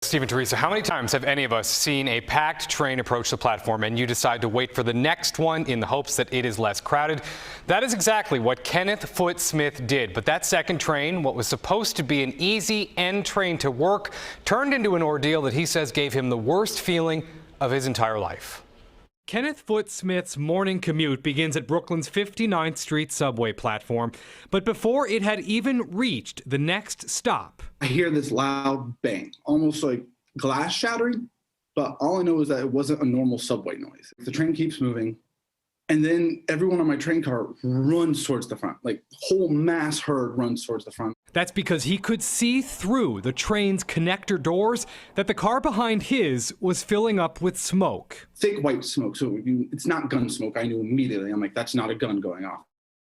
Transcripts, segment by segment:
Stephen, Teresa, how many times have any of us seen a packed train approach the platform and you decide to wait for the next one in the hopes that it is less crowded? That is exactly what Kenneth Foote Smith did. But that second train, what was supposed to be an easy end train to work, turned into an ordeal that he says gave him the worst feeling of his entire life. Kenneth Foote Smith's morning commute begins at Brooklyn's 59th Street subway platform. But before it had even reached the next stop, I hear this loud bang, almost like glass shattering, but all I know is that it wasn't a normal subway noise. The train keeps moving, and then everyone on my train car runs towards the front, like whole mass herd runs towards the front. That's because he could see through the train's connector doors that the car behind his was filling up with smoke. Thick white smoke, so it's not gun smoke. I knew immediately. I'm like, that's not a gun going off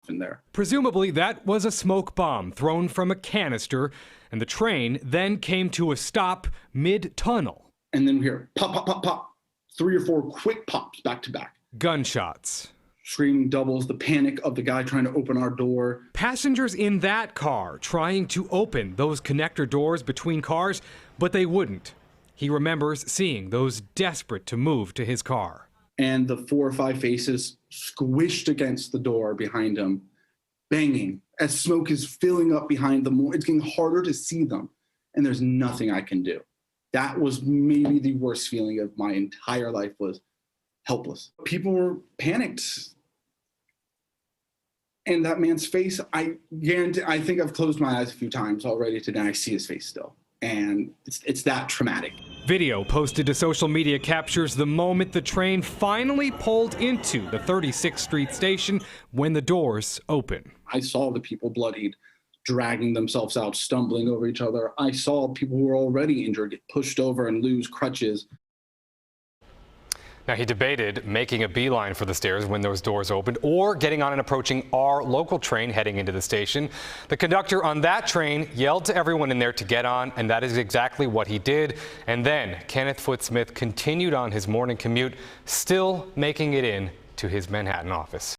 in there. Presumably, that was a smoke bomb thrown from a canister, and the train then came to a stop mid-tunnel. And then we hear pop, pop, pop, pop, 3 or 4 quick pops back to back. Gunshots. Screaming doubles, the panic of the guy trying to open our door. Passengers in that car trying to open those connector doors between cars, but they wouldn't. He remembers seeing those desperate to move to his car. And the 4 or 5 faces squished against the door behind him, banging as smoke is filling up behind them. It's getting harder to see them, and there's nothing I can do. That was maybe the worst feeling of my entire life, was helpless. People were panicked. And that man's face, I guarantee, I think I've closed my eyes a few times already today. I see his face still. And it's that traumatic. Video posted to social media captures the moment the train finally pulled into the 36th Street station when the doors open. I saw the people bloodied, dragging themselves out, stumbling over each other. I saw people who were already injured get pushed over and lose crutches. Now, he debated making a beeline for the stairs when those doors opened or getting on and approaching our local train heading into the station. The conductor on that train yelled to everyone in there to get on, and that is exactly what he did. And then Kenneth Foote Smith continued on his morning commute, still making it in to his Manhattan office.